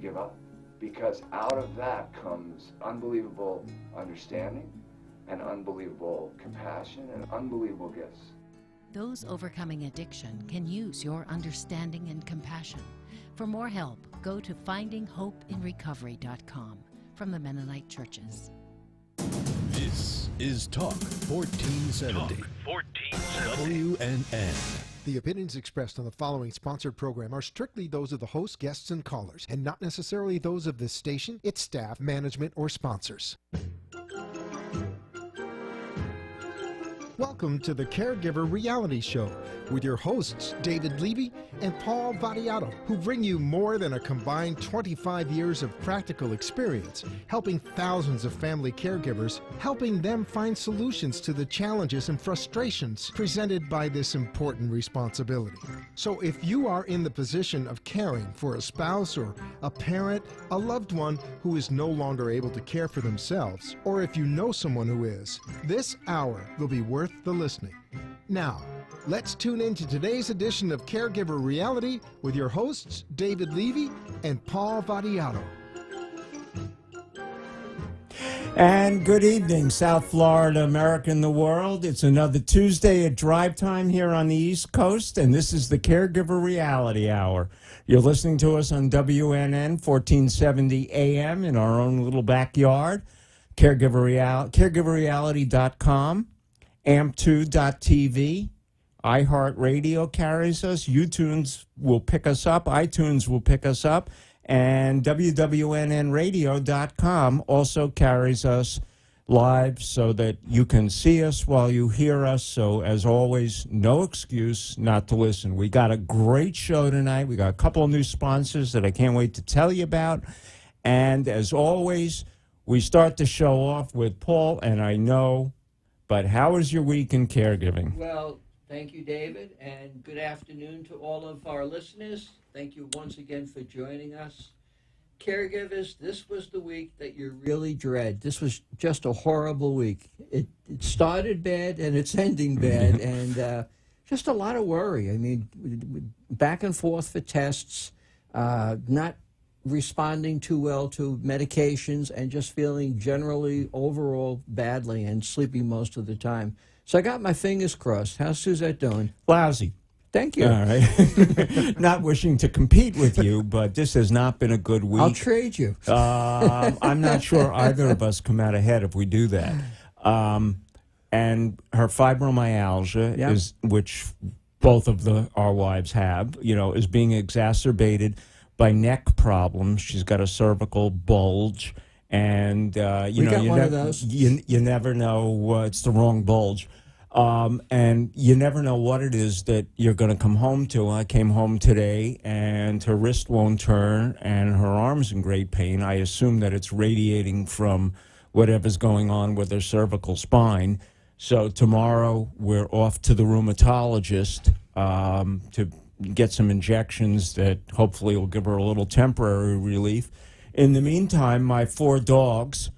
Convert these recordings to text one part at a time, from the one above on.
give up, because out of that comes unbelievable understanding and unbelievable compassion and unbelievable gifts. Those overcoming addiction can use your understanding and compassion. For more help, go to findinghopeinrecovery.com from the Mennonite churches. This is Talk 1470. Talk 1470. WNN. The opinions expressed on the following sponsored program are strictly those of the host, guests, and callers, and not necessarily those of this station, its staff, management, or sponsors. Welcome to the Caregiver Reality Show with your hosts, David Levy and Paul Vadiato, who bring you more than a combined 25 years of practical experience, helping thousands of family caregivers, helping them find solutions to the challenges and frustrations presented by this important responsibility. So if you are in the position of caring for a spouse or a parent, a loved one who is no longer able to care for themselves, or if you know someone who is, this hour will be worth the listening. Now, let's tune in to today's edition of Caregiver Reality with your hosts, David Levy and Paul Vadiato. And good evening, South Florida, America, and the world. It's another Tuesday at drive time here on the East Coast, and this is the Caregiver Reality Hour. You're listening to us on WNN 1470 AM in our own little backyard, caregiverreality.com, amp2.tv, iHeartRadio carries us, iTunes will pick us up, and WWNNradio.com also carries us live so that you can see us while you hear us. So, as always, no excuse not to listen. We got a great show tonight. We got a couple of new sponsors that I can't wait to tell you about. And, as always, we start the show off with Paul, and I know, but how was your week in caregiving? Well, thank you, David, and good afternoon to all of our listeners. Thank you once again for joining us. Caregivers, this was the week that you really dread. This was just a horrible week. It started bad and it's ending bad, and just a lot of worry. I mean, back and forth for tests, not responding too well to medications, and just feeling generally overall badly and sleepy most of the time. So I got my fingers crossed. How's Suzette doing? Lousy. Thank you. All right. Not wishing to compete with you, but this has not been a good week. I'll trade you. I'm not sure either of us come out ahead if we do that. And her fibromyalgia, Yep. is, which both of our wives have, is being exacerbated by neck problems. She's got a cervical bulge, and We got one of those. You never know. It's the wrong bulge. And you never know what it is that you're going to come home to. I came home today, and her wrist won't turn, and her arm's in great pain. I assume that it's radiating from whatever's going on with her cervical spine. So tomorrow we're off to the rheumatologist to get some injections that hopefully will give her a little temporary relief. In the meantime, my 4 dogs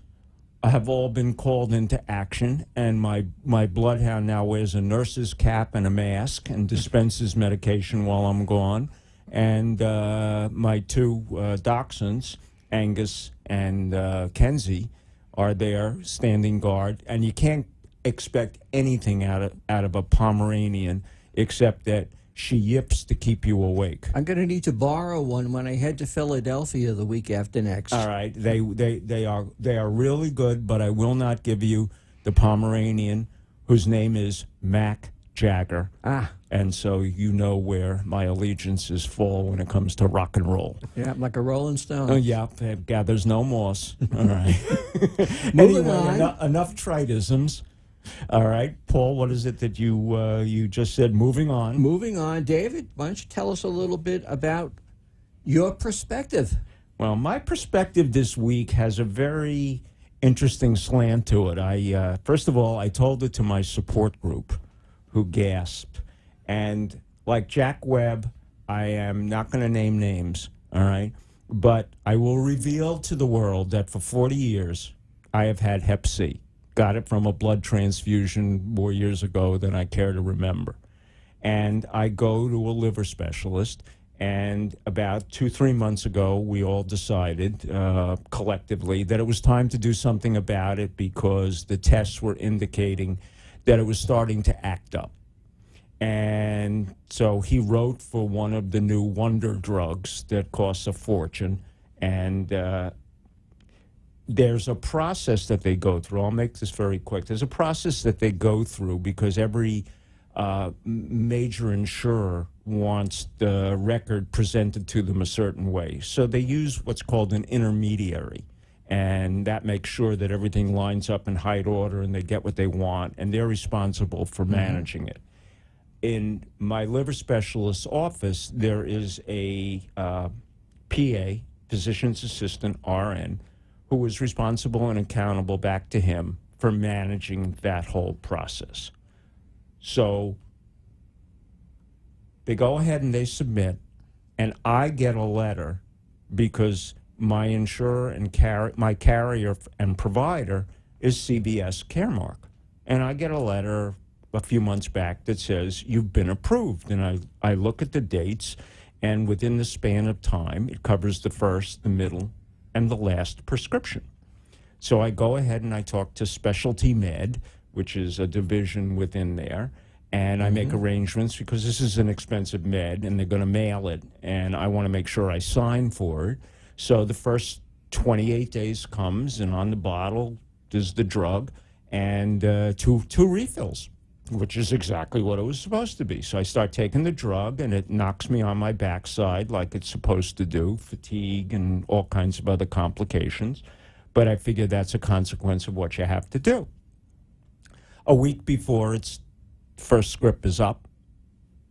have all been called into action, and my bloodhound now wears a nurse's cap and a mask and dispenses medication while I'm gone. And my 2 dachshunds, Angus and Kenzie, are there standing guard. And you can't expect anything out of a Pomeranian except that she yips to keep you awake. I'm going to need to borrow one when I head to Philadelphia the week after next. All right, they are really good, but I will not give you the Pomeranian, whose name is Mac Jagger. And so you know where my allegiances fall when it comes to rock and roll. Yeah, like a Rolling Stone. Oh yeah, it gathers no moss. All right. Moving anyway, on. Enough tritisms. All right, Paul, what is it that you just said? Moving on. Moving on. David, why don't you tell us a little bit about your perspective? Well, my perspective this week has a very interesting slant to it. First of all, I told it to my support group, who gasped. And like Jack Webb, I am not going to name names, all right? But I will reveal to the world that for 40 years, I have had Hep C. Got it from a blood transfusion more years ago than I care to remember. And I go to a liver specialist, And about 2-3 months ago, we all decided collectively that it was time to do something about it because the tests were indicating that it was starting to act up. And so he wrote for one of the new wonder drugs that costs a fortune. And there's a process that they go through. I'll make this very quick. There's a process that they go through because every major insurer wants the record presented to them a certain way. So they use what's called an intermediary, and that makes sure that everything lines up in height order and they get what they want, and they're responsible for managing it. In my liver specialist's office, there is a PA, physician's assistant, RN, who is responsible and accountable back to him for managing that whole process. So they go ahead and they submit, and I get a letter because my insurer and my carrier and provider is CVS Caremark. And I get a letter a few months back that says, you've been approved. And I look at the dates, and within the span of time, it covers the first, the middle, and the last prescription. So I go ahead and I talk to Specialty Med, which is a division within there, and I make arrangements because this is an expensive med and they're going to mail it, and I want to make sure I sign for it. So the first 28 days comes, and on the bottle is the drug and two refills, which is exactly what it was supposed to be. So I start taking the drug, and it knocks me on my backside like it's supposed to do, fatigue and all kinds of other complications. But I figure that's a consequence of what you have to do. A week before its first script is up,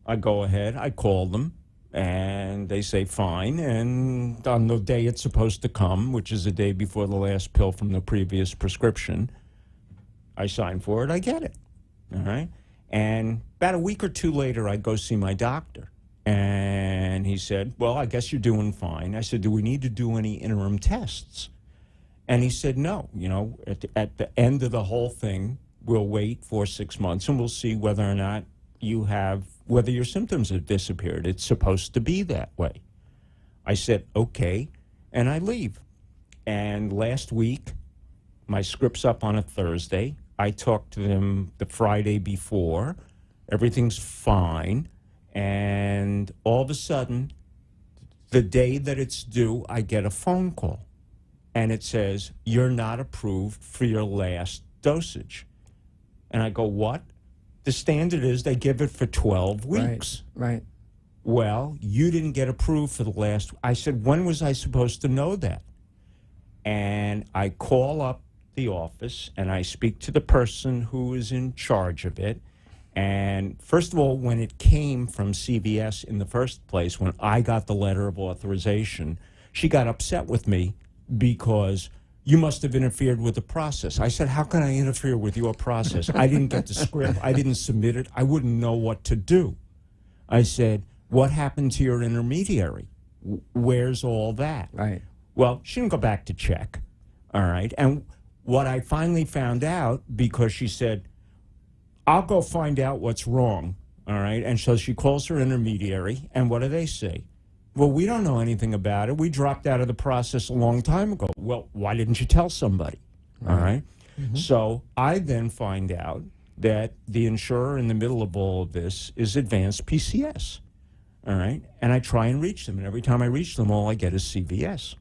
I go ahead, I call them, and they say fine. And on the day it's supposed to come, which is the day before the last pill from the previous prescription, I sign for it, I get it. All right. And about a week or two later, I go see my doctor. And he said, well, I guess you're doing fine. I said, do we need to do any interim tests? And he said, no. You know, at the end of the whole thing, we'll wait for 6 months and we'll see whether or not whether your symptoms have disappeared. It's supposed to be that way. I said, okay. And I leave. And last week, my script's up on a Thursday. I talked to them the Friday before. Everything's fine. And all of a sudden, the day that it's due, I get a phone call. And it says, you're not approved for your last dosage. And I go, what? The standard is they give it for 12 weeks. Right. Well, you didn't get approved for the last. I said, when was I supposed to know that? And I call up the office and I speak to the person who is in charge of it. And first of all, when it came from CVS in the first place, when I got the letter of authorization, she got upset with me because you must have interfered with the process. I said, how can I interfere with your process? I didn't get the script. I didn't submit it. I wouldn't know what to do. I said, what happened to your intermediary? Where's all that? Right. Well, she didn't go back to check. All right. And what I finally found out, because she said, I'll go find out what's wrong. All right. And so she calls her intermediary. And what do they say? Well, we don't know anything about it. We dropped out of the process a long time ago. Well, why didn't you tell somebody? All right. So I then find out that the insurer in the middle of all of this is Advanced PCS. All right. And I try and reach them. And every time I reach them, all I get is CVS.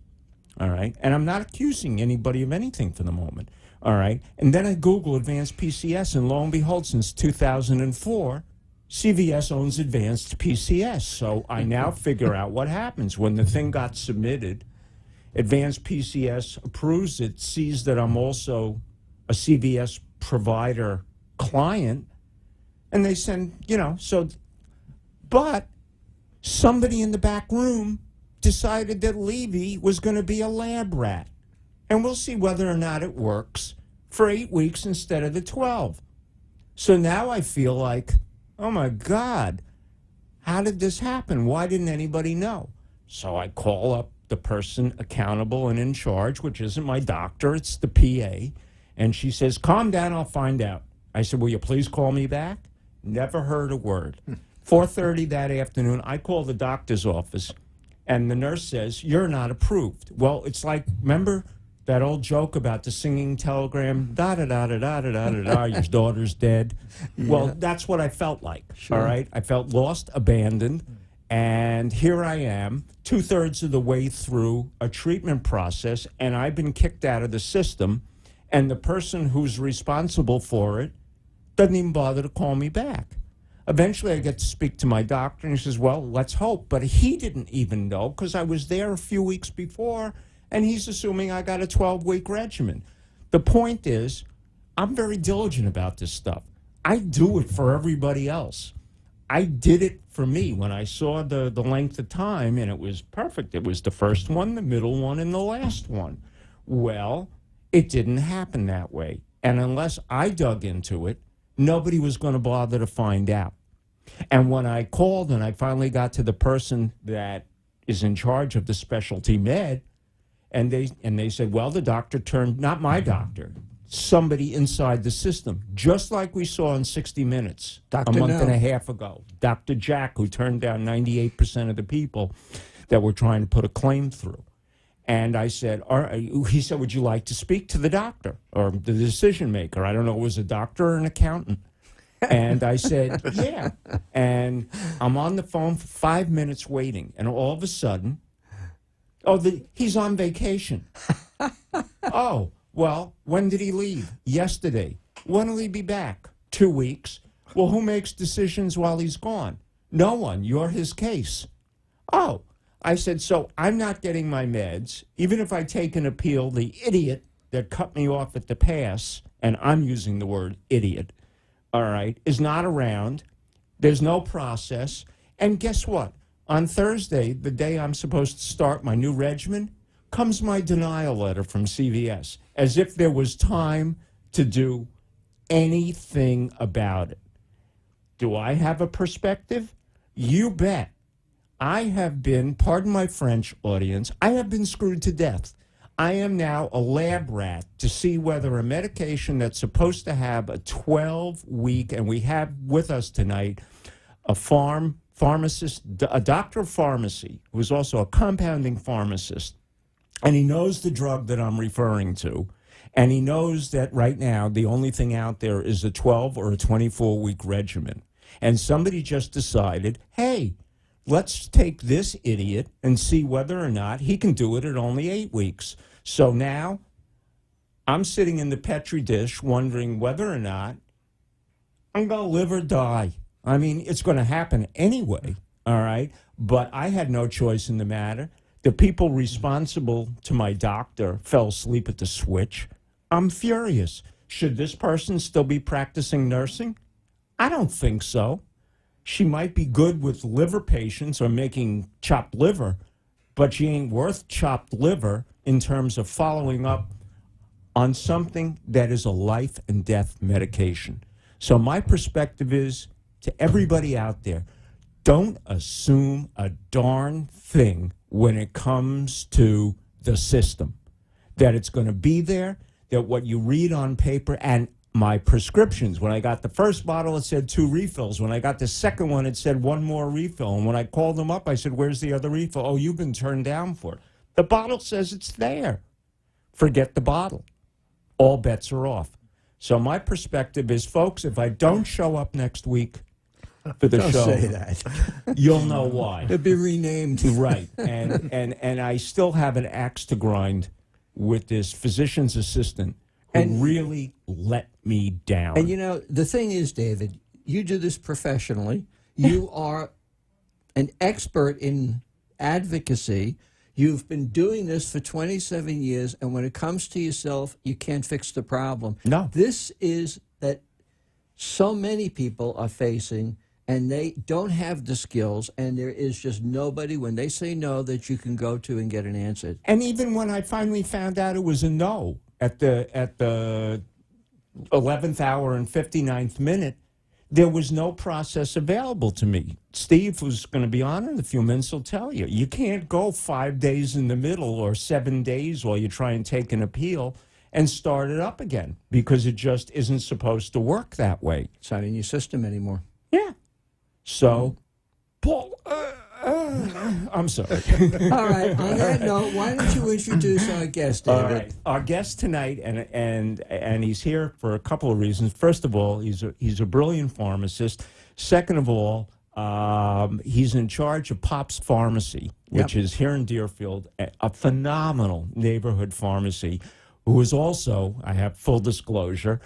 All right. And I'm not accusing anybody of anything for the moment. All right. And then I Google Advanced PCS, and lo and behold, since 2004, CVS owns Advanced PCS. So I now figure out what happens. When the thing got submitted, Advanced PCS approves it, sees that I'm also a CVS provider client, and they send, but somebody in the back room decided that Levy was going to be a lab rat. And we'll see whether or not it works for 8 weeks instead of the 12. So now I feel like, oh my God, how did this happen? Why didn't anybody know? So I call up the person accountable and in charge, which isn't my doctor, it's the PA. And she says, calm down, I'll find out. I said, will you please call me back? Never heard a word. 4:30 that afternoon, I call the doctor's office, and the nurse says, "You're not approved." Well, it's like, remember that old joke about the singing telegram, da-da-da-da-da-da-da-da, your daughter's dead? Yeah. Well, that's what I felt like, all right? I felt lost, abandoned, and here I am, 2/3 of the way through a treatment process, and I've been kicked out of the system, and the person who's responsible for it doesn't even bother to call me back. Eventually, I get to speak to my doctor, and he says, well, let's hope. But he didn't even know, because I was there a few weeks before, and he's assuming I got a 12-week regimen. The point is, I'm very diligent about this stuff. I do it for everybody else. I did it for me when I saw the length of time, and it was perfect. It was the first one, the middle one, and the last one. Well, it didn't happen that way. And unless I dug into it, nobody was going to bother to find out. And when I called and I finally got to the person that is in charge of the specialty med, and they said, well, the doctor turned, not my doctor, somebody inside the system, just like we saw in 60 Minutes a month and a half ago. Dr. Jack, who turned down 98% of the people that were trying to put a claim through. And I said, he said, would you like to speak to the doctor or the decision maker? I don't know, it was a doctor or an accountant. And I said, yeah. And I'm on the phone for 5 minutes waiting. And all of a sudden, he's on vacation. Oh, well, when did he leave? Yesterday. When will he be back? 2 weeks. Well, who makes decisions while he's gone? No one. You're his case. Oh. I said, so I'm not getting my meds. Even if I take an appeal, the idiot that cut me off at the pass, and I'm using the word idiot, all right, is not around. There's no process. And guess what? On Thursday, the day I'm supposed to start my new regimen, comes my denial letter from CVS, as if there was time to do anything about it. Do I have a perspective? You bet. I have been, pardon my French audience, I have been screwed to death. I am now a lab rat to see whether a medication that's supposed to have a 12-week, and we have with us tonight a pharmacist, a doctor of pharmacy, who is also a compounding pharmacist, and he knows the drug that I'm referring to, and he knows that right now the only thing out there is a 12 or a 24-week regimen. And somebody just decided, hey, let's take this idiot and see whether or not he can do it at only 8 weeks. So now I'm sitting in the Petri dish wondering whether or not I'm going to live or die. I mean, it's going to happen anyway, all right? But I had no choice in the matter. The people responsible to my doctor fell asleep at the switch. I'm furious. Should this person still be practicing nursing? I don't think so. She might be good with liver patients or making chopped liver, but she ain't worth chopped liver in terms of following up on something that is a life and death medication. So my perspective is to everybody out there, don't assume a darn thing when it comes to the system, that it's going to be there, that what you read on paper, and my prescriptions, when I got the first bottle, it said 2 refills. When I got the second one, it said 1 more refill. And when I called them up, I said, where's the other refill? Oh, you've been turned down for it. The bottle says it's there. Forget the bottle. All bets are off. So my perspective is, folks, if I don't show up next week for the show, say that. You'll know why. It'll be renamed. Right. And I still have an axe to grind with this physician's assistant who really let me down. And, you know, the thing is, David, you do this professionally. You are an expert in advocacy. You've been doing this for 27 years, and when it comes to yourself, you can't fix the problem. No. This is that so many people are facing, and they don't have the skills, and there is just nobody, when they say no, that you can go to and get an answer. And even when I finally found out it was a no at the 11th hour and 59th minute, there was no process available to me. Steve, who's going to be on in a few minutes, will tell you. You can't go 5 days in the middle or 7 days while you try and take an appeal and start it up again, because it just isn't supposed to work that way. It's not in your system anymore. Yeah. So, Paul, I'm sorry. All right. On that note, why don't you introduce our guest, David? All right. Our guest tonight, and he's here for a couple of reasons. First of all, he's a brilliant pharmacist. Second of all, he's in charge of Pop's Pharmacy, which is here in Deerfield, a phenomenal neighborhood pharmacy, who is also, I have full disclosure,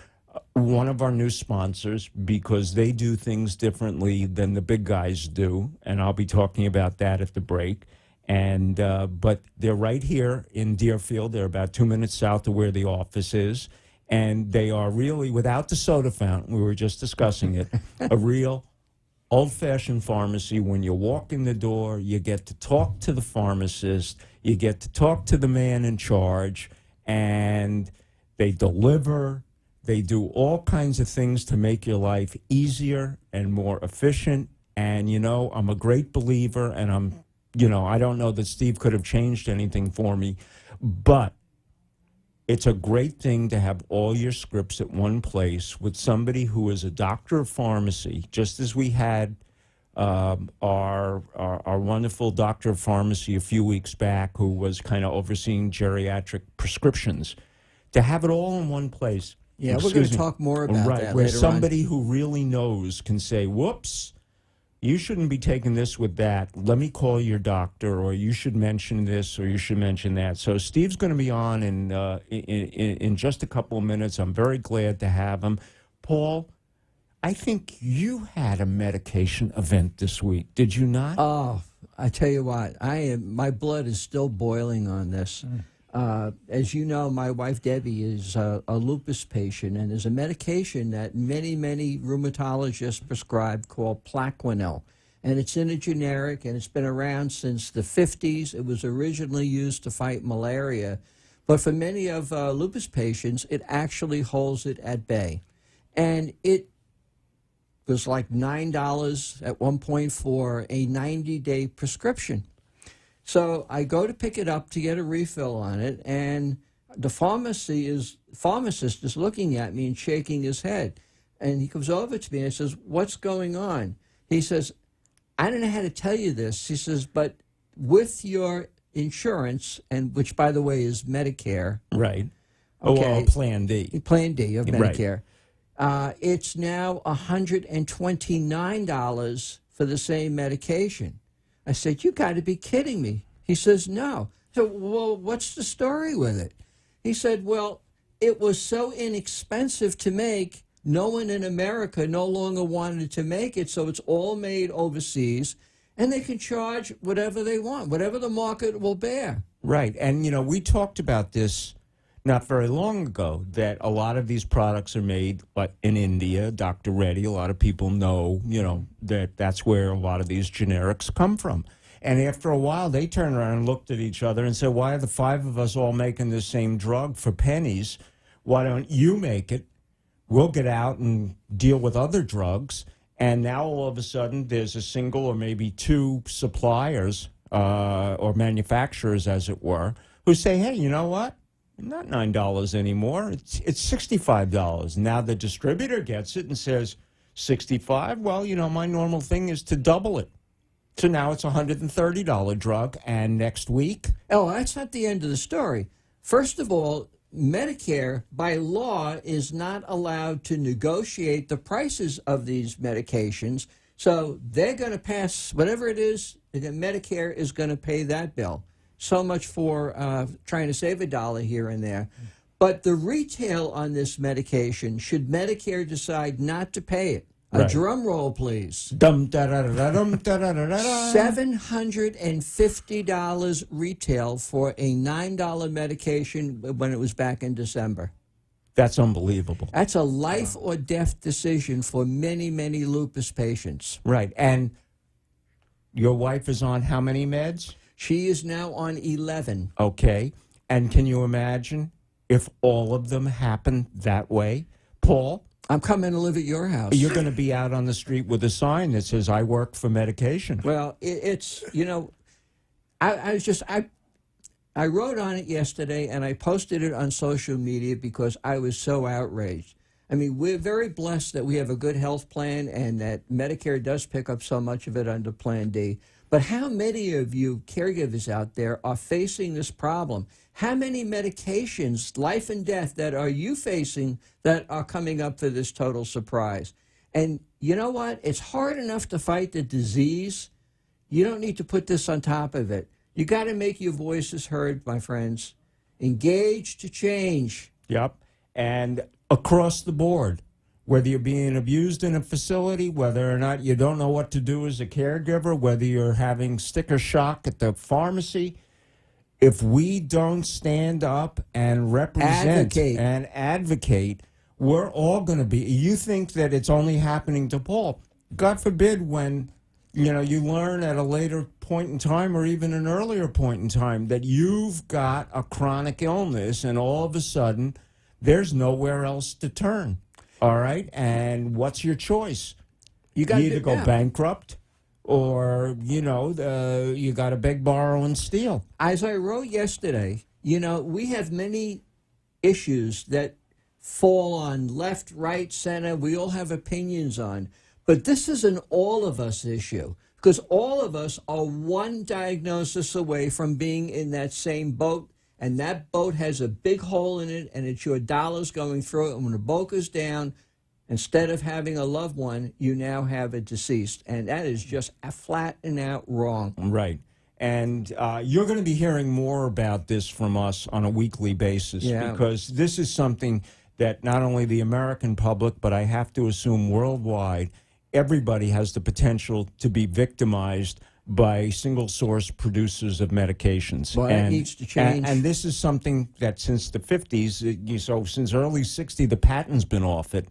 one of our new sponsors, because they do things differently than the big guys do, and I'll be talking about that at the break. And but they're right here in Deerfield. They're about 2 minutes south of where the office is, and they are really, without the soda fountain, we were just discussing it, a real old-fashioned pharmacy. When you walk in the door, you get to talk to the pharmacist, you get to talk to the man in charge, and they deliver. They do all kinds of things to make your life easier and more efficient. And, you know, I'm a great believer, and I don't know that Steve could have changed anything for me, but it's a great thing to have all your scripts at one place with somebody who is a doctor of pharmacy, just as we had our wonderful doctor of pharmacy a few weeks back, who was kind of overseeing geriatric prescriptions. To have it all in one place. Yeah, we're going to talk more about that where later somebody who really knows can say, whoops, you shouldn't be taking this with that. Let me call your doctor, or you should mention this, or you should mention that. So Steve's going to be on in just a couple of minutes. I'm very glad to have him. Paul, I think you had a medication event this week. Did you not? Oh, I tell you what, my blood is still boiling on this. As you know, my wife Debbie is a lupus patient, and there's a medication that many rheumatologists prescribe called Plaquenil, and it's in a generic, and it's been around since the 50s. It was originally used to fight malaria, but for many of lupus patients, it actually holds it at bay, and it was like $9 at one point for a 90-day prescription. So I go to pick it up to get a refill on it, and the pharmacist is looking at me and shaking his head. And he comes over to me and says, "What's going on?" He says, "I don't know how to tell you this." He says, "But with your insurance, and which, by the way, is Medicare." Right. Okay, well, Plan D. Plan D of Medicare. Right. It's now $129 for the same medication. I said, "You got to be kidding me." He says, "No." So, well, what's the story with it? He said, "Well, it was so inexpensive to make, no one in America no longer wanted to make it, so it's all made overseas, and they can charge whatever they want, whatever the market will bear." Right. And, you know, we talked about this not very long ago, that a lot of these products are made in India. Dr. Reddy, a lot of people know, you know, that's where a lot of these generics come from. And after a while, they turned around and looked at each other and said, "Why are the five of us all making the same drug for pennies? Why don't you make it? We'll get out and deal with other drugs." And now all of a sudden, there's a single or maybe two suppliers or manufacturers, as it were, who say, "Hey, you know what? Not $9 anymore. It's $65. Now the distributor gets it and says, $65? Well, you know, my normal thing is to double it. So now it's a $130 drug, and next week..." Oh, that's not the end of the story. First of all, Medicare, by law, is not allowed to negotiate the prices of these medications. So they're going to pass whatever it is, and Medicare is going to pay that bill. So much for trying to save a dollar here and there. But the retail on this medication, should Medicare decide not to pay it, a drum roll, please. $750 retail for a $9 medication when it was back in December. That's unbelievable. That's a life or death decision for many lupus patients. Right. And your wife is on how many meds? She is now on 11. Okay. And can you imagine if all of them happen that way? Paul? I'm coming to live at your house. You're going to be out on the street with a sign that says, "I work for medication." Well, it's, you know, I wrote on it yesterday, and I posted it on social media because I was so outraged. I mean, we're very blessed that we have a good health plan and that Medicare does pick up so much of it under Plan D. But how many of you caregivers out there are facing this problem? How many medications, life and death, that are you facing that are coming up for this total surprise? And you know what? It's hard enough to fight the disease. You don't need to put this on top of it. You got to make your voices heard, my friends. Engage to change. Yep. And across the board, whether you're being abused in a facility, whether or not you don't know what to do as a caregiver, whether you're having sticker shock at the pharmacy, if we don't stand up and represent and advocate, we're all going to be. You think that it's only happening to Paul. God forbid when, you learn at a later point in time or even an earlier point in time that you've got a chronic illness and all of a sudden there's nowhere else to turn. All right? And what's your choice? You either go bankrupt or, you got to beg, borrow, and steal. As I wrote yesterday, we have many issues that fall on left, right, center. We all have opinions on. But this is an all of us issue because all of us are one diagnosis away from being in that same boat. And that boat has a big hole in it, and it's your dollars going through it. And when the boat goes down, instead of having a loved one, you now have a deceased. And that is just flat and out wrong. Right. And you're going to be hearing more about this from us on a weekly basis because this is something that not only the American public, but I have to assume worldwide, everybody has the potential to be victimized by single-source producers of medications. Well, it needs to change. And this is something that since the 50s, since early 60, the patent's been off it,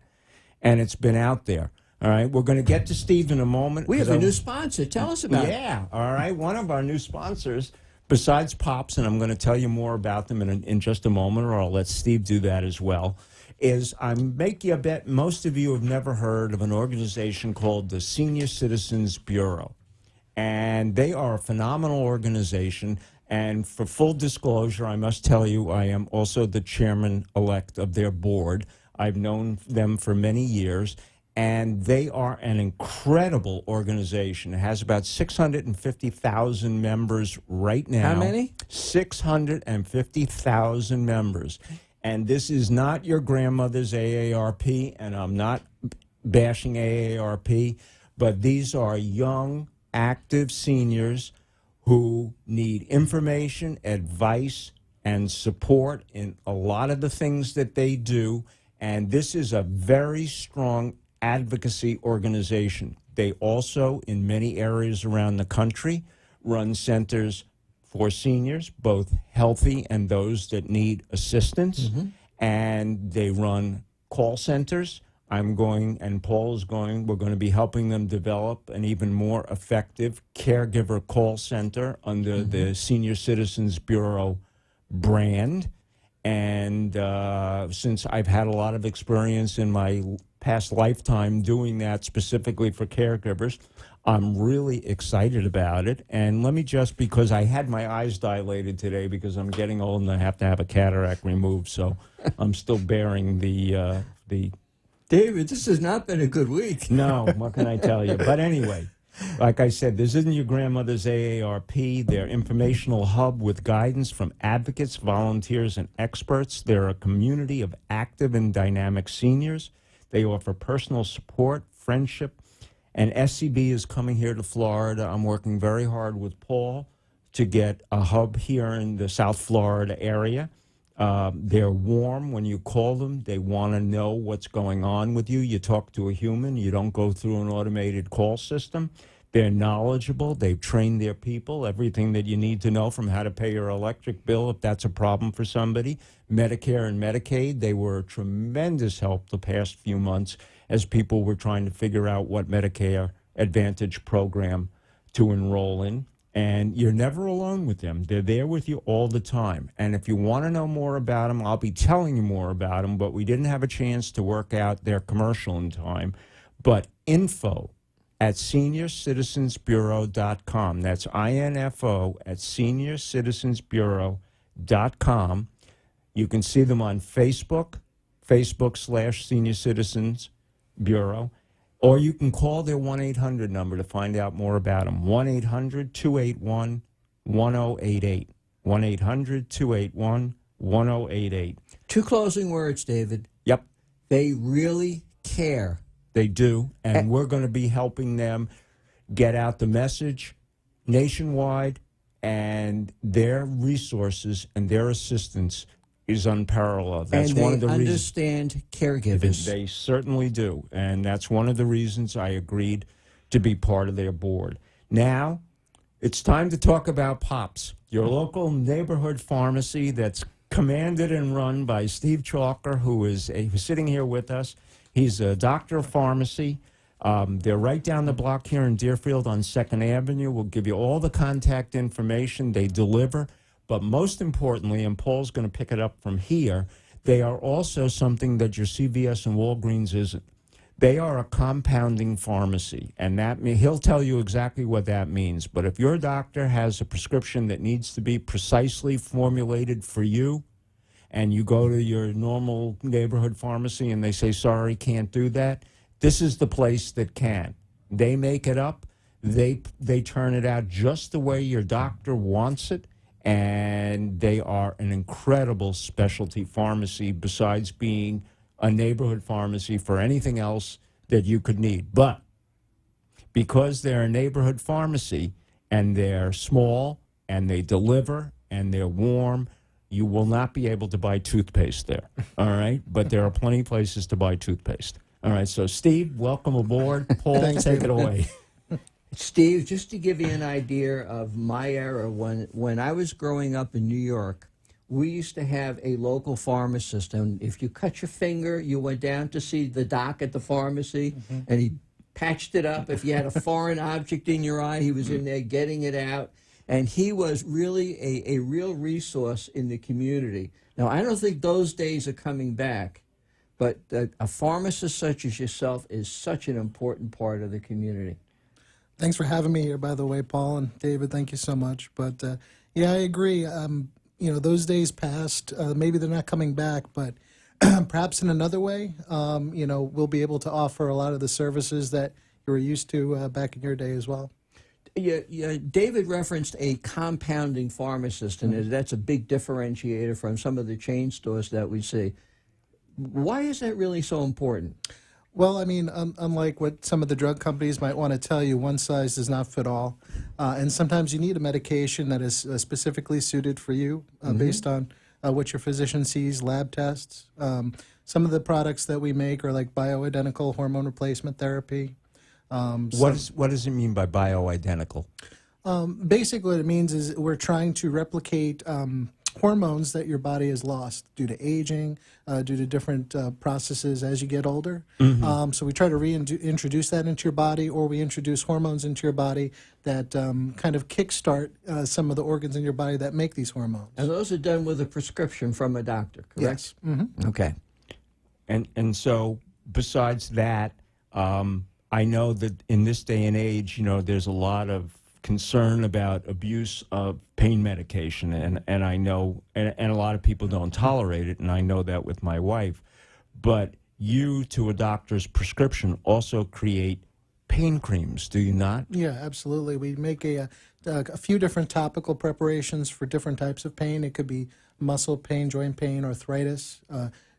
and it's been out there. All right, we're going to get to Steve in a moment. We have a new sponsor. Tell us about it. Yeah, all right. One of our new sponsors, besides Pops, and I'm going to tell you more about them in just a moment, or I'll let Steve do that as well, is I make you a bet most of you have never heard of an organization called the Senior Citizens Bureau. And they are a phenomenal organization. And for full disclosure, I must tell you, I am also the chairman-elect of their board. I've known them for many years. And they are an incredible organization. It has about 650,000 members right now. How many? 650,000 members. And this is not your grandmother's AARP, and I'm not bashing AARP, but these are young, active seniors who need information, advice, and support in a lot of the things that they do. And this is a very strong advocacy organization. They also, in many areas around the country, run centers for seniors, both healthy and those that need assistance. Mm-hmm. And they run call centers. I'm going, and Paul is going, we're going to be helping them develop an even more effective caregiver call center under the Senior Citizens Bureau brand. And since I've had a lot of experience in my past lifetime doing that specifically for caregivers, I'm really excited about it. And let me just, because I had my eyes dilated today because I'm getting old and I have to have a cataract removed, so I'm still bearing the David, this has not been a good week. No, what can I tell you? But anyway, like I said, this isn't your grandmother's AARP. They're informational hub with guidance from advocates, volunteers, and experts. They're a community of active and dynamic seniors. They offer personal support, friendship, and SCB is coming here to Florida. I'm working very hard with Paul to get a hub here in the South Florida area. They're warm when you call them. They want to know what's going on with you. You talk to a human. You don't go through an automated call system. They're knowledgeable. They've trained their people, everything that you need to know from how to pay your electric bill if that's a problem for somebody. Medicare and Medicaid, they were a tremendous help the past few months as people were trying to figure out what Medicare Advantage program to enroll in. And you're never alone with them. They're there with you all the time. And if you want to know more about them, I'll be telling you more about them, but we didn't have a chance to work out their commercial in time. But info at seniorcitizensbureau.com. That's INFO at seniorcitizensbureau.com. You can see them on Facebook, Facebook/Senior Citizens Bureau, or you can call their 1-800 number to find out more about them. 1-800-281-1088. 1-800-281-1088. Two closing words, David. Yep, They really care. they do, and we're going to be helping them get out the message nationwide, and their resources and their assistance is unparalleled. That's And one they of the reasons. understand caregivers. They certainly do, and that's one of the reasons I agreed to be part of their board. Now, it's time to talk about Pops, your local neighborhood pharmacy that's commanded and run by Steve Chalker, who's sitting here with us. He's a doctor of pharmacy. They're right down the block here in Deerfield on 2nd Avenue. We'll give you all the contact information. They deliver. But most importantly, and Paul's going to pick it up from here, they are also something that your CVS and Walgreens isn't. They are a compounding pharmacy, and he'll tell you exactly what that means. But if your doctor has a prescription that needs to be precisely formulated for you, and you go to your normal neighborhood pharmacy and they say, sorry, can't do that, this is the place that can. They make it up. They turn it out just the way your doctor wants it, and they are an incredible specialty pharmacy besides being a neighborhood pharmacy for anything else that you could need. But because they're a neighborhood pharmacy and they're small and they deliver and they're warm, you will not be able to buy toothpaste there, all right? But there are plenty of places to buy toothpaste. All right, so Steve, welcome aboard. Paul, take it away. Steve, just to give you an idea of my era, when I was growing up in New York, we used to have a local pharmacist, and if you cut your finger, you went down to see the doc at the pharmacy, and he patched it up. If you had a foreign object in your eye, he was in there getting it out, and he was really a real resource in the community. Now, I don't think those days are coming back, but a pharmacist such as yourself is such an important part of the community. Thanks for having me here, by the way, Paul and David. Thank you so much. But yeah, I agree. Those days passed. Maybe they're not coming back, but perhaps in another way, we'll be able to offer a lot of the services that you were used to back in your day as well. Yeah, David referenced a compounding pharmacist, and that's a big differentiator from some of the chain stores that we see. Why is that really so important? Well, I mean, unlike what some of the drug companies might want to tell you, one size does not fit all. And sometimes you need a medication that is specifically suited for you based on what your physician sees, lab tests. Some of the products that we make are like bioidentical hormone replacement therapy. What does it mean by bioidentical? Basically, what it means is we're trying to replicate hormones that your body has lost due to aging, due to different processes as you get older. So we try to reintroduce that into your body, or we introduce hormones into your body that kind of kickstart some of the organs in your body that make these hormones. And those are done with a prescription from a doctor, correct? Yes. Okay. And so besides that, I know that in this day and age, there's a lot of concern about abuse of pain medication, and I know, and a lot of people don't tolerate it, and I know that with my wife. But you, to a doctor's prescription, also create pain creams, do you not? Yeah, absolutely. We make a few different topical preparations for different types of pain. It could be muscle pain, joint pain, arthritis,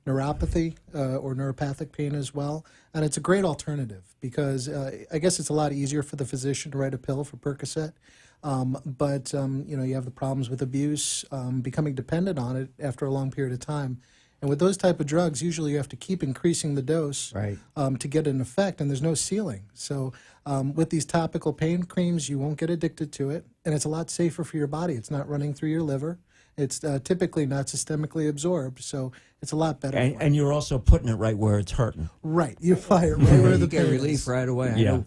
neuropathy, or neuropathic pain as well. And it's a great alternative because I guess it's a lot easier for the physician to write a pill for Percocet. But you have the problems with abuse, becoming dependent on it after a long period of time. And with those type of drugs, usually you have to keep increasing the dose to get an effect, and there's no ceiling. So with these topical pain creams, you won't get addicted to it, and it's a lot safer for your body. It's not running through your liver. It's typically not systemically absorbed, so it's a lot better. And you're also putting it right where it's hurting. Right. You apply it right where the get pain relief is. right away. Yeah. I know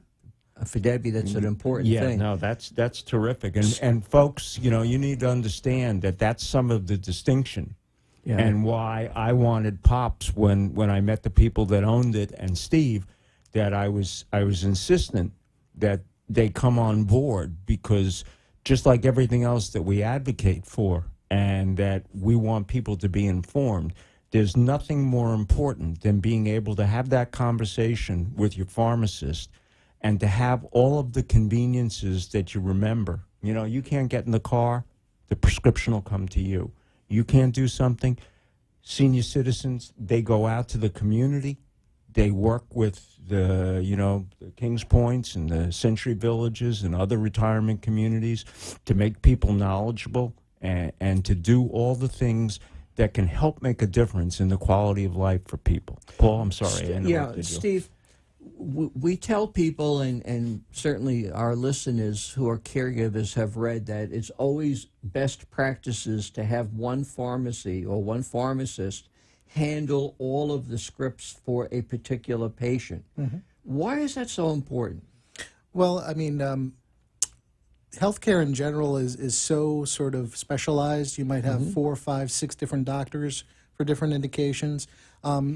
for Debbie, that's an important thing. Yeah, no, that's terrific. And folks, you need to understand that that's some of the distinction. Yeah. And why I wanted Pops when I met the people that owned it, and Steve, that I was insistent that they come on board, because just like everything else that we advocate for and that we want people to be informed, There's nothing more important than being able to have that conversation with your pharmacist and to have all of the conveniences that you remember. You know, you can't get in the car, the prescription will come to you. You can't do something, senior citizens, they go out to the community. They work with the Kings Points and the Century Villages and other retirement communities to make people knowledgeable and to do all the things that can help make a difference in the quality of life for people. Paul, I'm sorry, I interrupted you. Steve, we tell people, and certainly our listeners who are caregivers have read that it's always best practices to have one pharmacy or one pharmacist handle all of the scripts for a particular patient. Mm-hmm. Why is that so important? Well, I mean, healthcare in general is so sort of specialized. You might have 4, 5, 6 different doctors for different indications.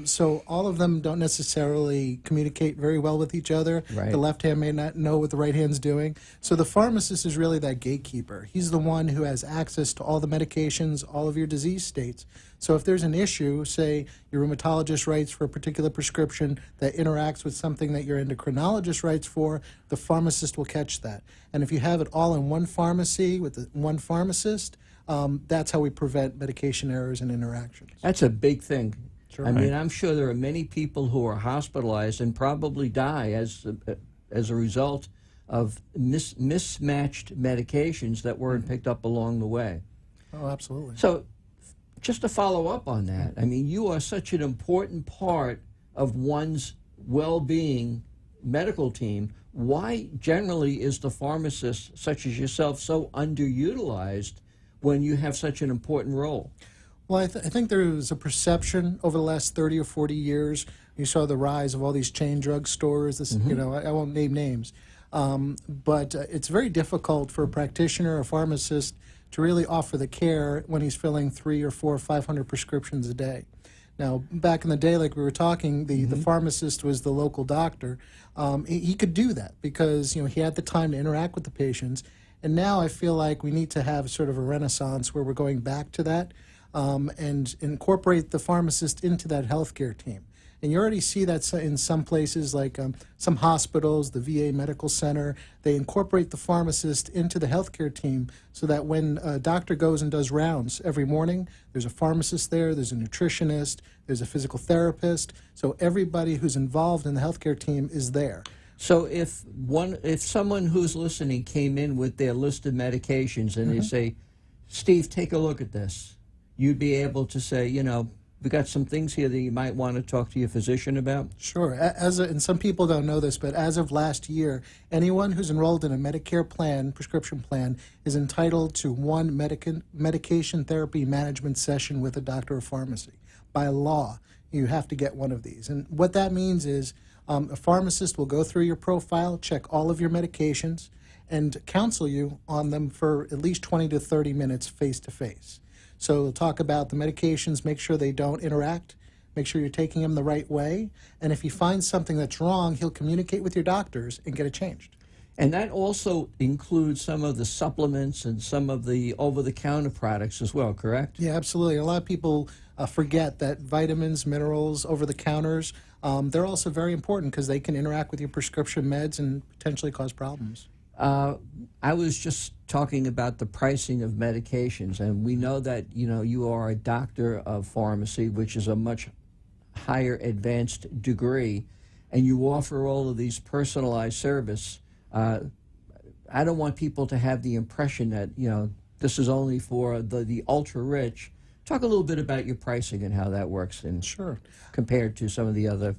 So all of them don't necessarily communicate very well with each other. Right. The left hand may not know what the right hand's doing. So the pharmacist is really that gatekeeper. He's the one who has access to all the medications, all of your disease states. So if there's an issue, say your rheumatologist writes for a particular prescription that interacts with something that your endocrinologist writes for, the pharmacist will catch that. And if you have it all in one pharmacy with one pharmacist, that's how we prevent medication errors and interactions. That's a big thing. Sure. I mean, I'm sure there are many people who are hospitalized and probably die as a result of mismatched medications that weren't picked up along the way. Oh, absolutely. So just to follow up on that, I mean, you are such an important part of one's well-being medical team. Why generally is the pharmacist, such as yourself, so underutilized when you have such an important role? Well, I think there was a perception over the last 30 or 40 years. You saw the rise of all these chain drug stores. This, I won't name names, but it's very difficult for a practitioner or pharmacist to really offer the care when he's filling 300 or 400 or 500 prescriptions a day. Now, back in the day, like we were talking, the pharmacist was the local doctor. He could do that because he had the time to interact with the patients. And now I feel like we need to have sort of a renaissance where we're going back to that. And incorporate the pharmacist into that healthcare team. And you already see that in some places like some hospitals, the VA Medical Center, they incorporate the pharmacist into the healthcare team so that when a doctor goes and does rounds every morning, there's a pharmacist there, there's a nutritionist, there's a physical therapist. So everybody who's involved in the healthcare team is there. So if someone who's listening came in with their list of medications and they say, Steve, take a look at this, you'd be able to say, we got some things here that you might want to talk to your physician about? Sure. And some people don't know this, but as of last year, anyone who's enrolled in a Medicare plan, prescription plan, is entitled to one medication therapy management session with a doctor or pharmacy. By law, you have to get one of these. And what that means is a pharmacist will go through your profile, check all of your medications, and counsel you on them for at least 20 to 30 minutes face-to-face. So we'll talk about the medications, make sure they don't interact, make sure you're taking them the right way, and if he finds something that's wrong, he'll communicate with your doctors and get it changed. And that also includes some of the supplements and some of the over-the-counter products as well, correct? Yeah, absolutely. A lot of people forget that vitamins, minerals, over-the-counters, they're also very important because they can interact with your prescription meds and potentially cause problems. I was just talking about the pricing of medications, and we know that you are a doctor of pharmacy, which is a much higher advanced degree, and you offer all of these personalized service. I don't want people to have the impression that this is only for the ultra rich. Talk a little bit about your pricing and how that works, and Sure. compared to some of the other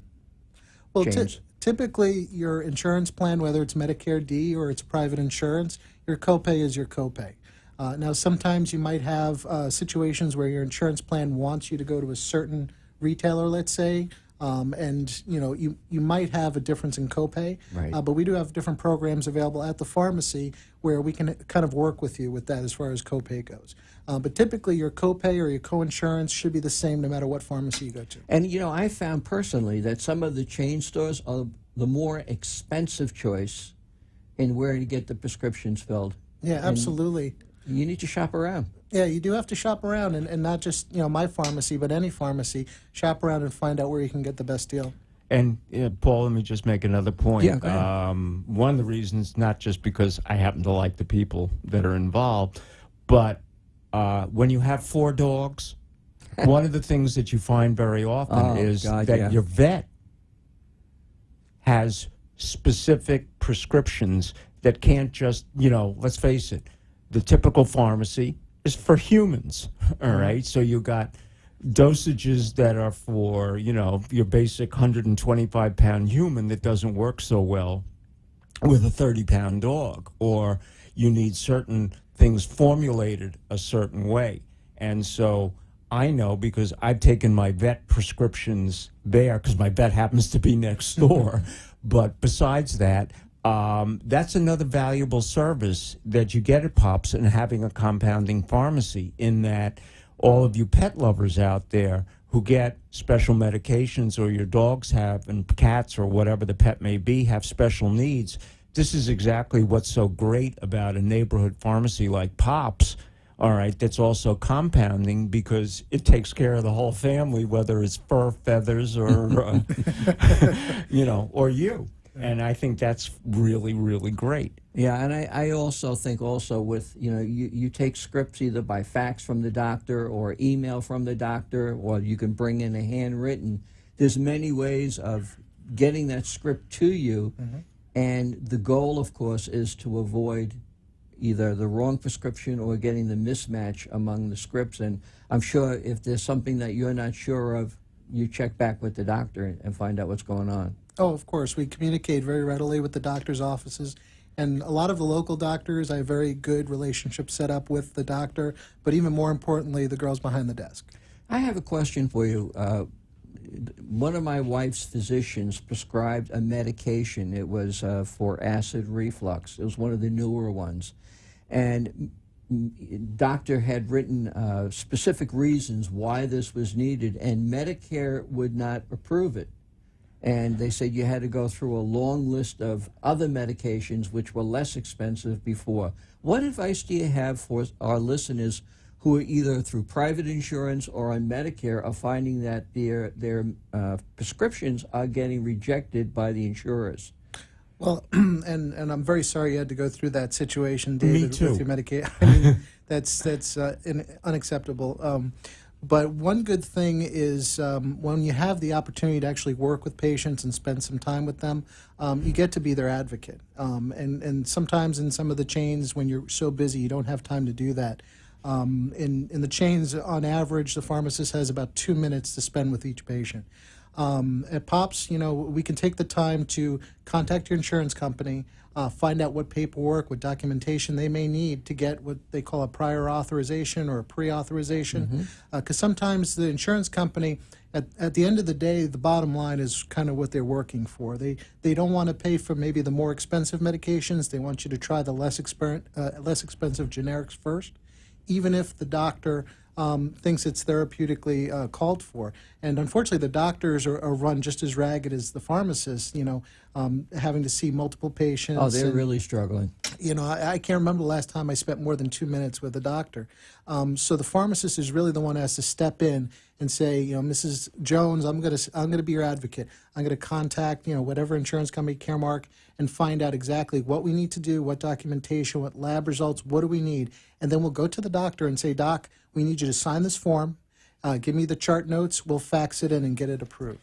chains. Typically, your insurance plan, whether it's Medicare D or it's private insurance, your copay is your copay. Now, sometimes you might have situations where your insurance plan wants you to go to a certain retailer, let's say, and you might have a difference in copay. Right. But we do have different programs available at the pharmacy where we can kind of work with you with that as far as copay goes. But typically, your copay or your coinsurance should be the same no matter what pharmacy you go to. And, I found personally that some of the chain stores are the more expensive choice in where to get the prescriptions filled. Yeah, absolutely. You need to shop around. Yeah, you do have to shop around, and not just my pharmacy, but any pharmacy. Shop around and find out where you can get the best deal. And Paul, let me just make another point. Yeah, go ahead. One of the reasons, not just because I happen to like the people that are involved, but when you have 4 dogs, one of the things that you find very often is that your vet has specific prescriptions that can't just, let's face it, the typical pharmacy is for humans, all right? So you got dosages that are for, your basic 125-pound human that doesn't work so well with a 30-pound dog, or you need certain things formulated a certain way. And so I know, because I've taken my vet prescriptions there, because my vet happens to be next door. But besides that, that's another valuable service that you get at Pops and having a compounding pharmacy, in that all of you pet lovers out there who get special medications, or your dogs have, and cats, or whatever the pet may be, have special needs. This is exactly what's so great about a neighborhood pharmacy like Pops, all right, that's also compounding, because it takes care of the whole family, whether it's fur, feathers, or, or you. And I think that's really, really great. Yeah, and I also think with, you take scripts either by fax from the doctor or email from the doctor, or you can bring in a handwritten. There's many ways of getting that script to you. Mm-hmm. And the goal, of course, is to avoid either the wrong prescription or getting the mismatch among the scripts. And I'm sure if there's something that you're not sure of, you check back with the doctor and find out what's going on. Oh, of course. We communicate very readily with the doctor's offices. And a lot of the local doctors, I have very good relationships set up with the doctor, but even more importantly, the girls behind the desk. I have a question for you. One of my wife's physicians prescribed a medication. It was for acid reflux. It was one of the newer ones. And doctor had written specific reasons why this was needed, and Medicare would not approve it. And they said you had to go through a long list of other medications which were less expensive before. What advice do you have for our listeners who are either through private insurance or on Medicare are finding that their prescriptions are getting rejected by the insurers? Well, and I'm very sorry you had to go through that situation, David, Me too. with your Medicaid. I mean, that's unacceptable. But one good thing is when you have the opportunity to actually work with patients and spend some time with them, you get to be their advocate. And sometimes in some of the chains, when you're so busy, you don't have time to do that. In the chains, on average, the pharmacist has about 2 minutes to spend with each patient. At Pops, we can take the time to contact your insurance company, find out what paperwork, what documentation they may need to get what they call a prior authorization or a pre-authorization. Because sometimes the insurance company, at the end of the day, the bottom line is kind of what they're working for. They don't want to pay for maybe the more expensive medications. They want you to try the less expensive generics first, even if the doctor thinks it's therapeutically called for. And unfortunately, the doctors are run just as ragged as the pharmacists, having to see multiple patients. Oh, they're really struggling. I can't remember the last time I spent more than 2 minutes with a doctor. So the pharmacist is really the one who has to step in and say, Mrs. Jones, I'm gonna be your advocate. I'm gonna contact, whatever insurance company, Caremark, and find out exactly what we need to do, what documentation, what lab results, what do we need, and then we'll go to the doctor and say, Doc, we need you to sign this form. Give me the chart notes. We'll fax it in and get it approved.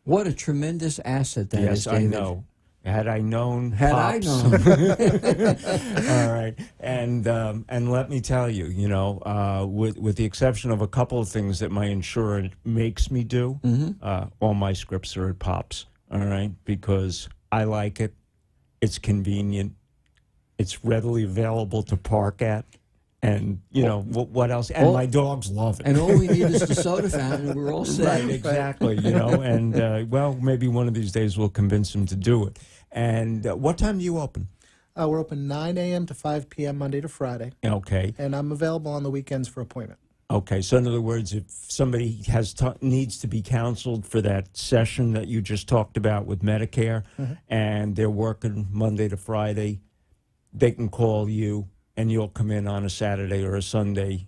What a tremendous asset that is, Yes, I David. know. Had I known, Had Pops. I known. All right, and let me tell you, with the exception of a couple of things that my insurer makes me do, all my scripts are at Pops. All right, because I like it. It's convenient. It's readily available to park at. And, what else? And my dogs love it. And all we need is the soda fountain, and we're all set. Right, exactly, and, maybe one of these days we'll convince them to do it. And what time do you open? We're open 9 a.m. to 5 p.m. Monday to Friday. Okay. And I'm available on the weekends for appointment. Okay, so in other words, if somebody needs to be counseled for that session that you just talked about with Medicare, and they're working Monday to Friday, they can call you and you'll come in on a Saturday or a Sunday,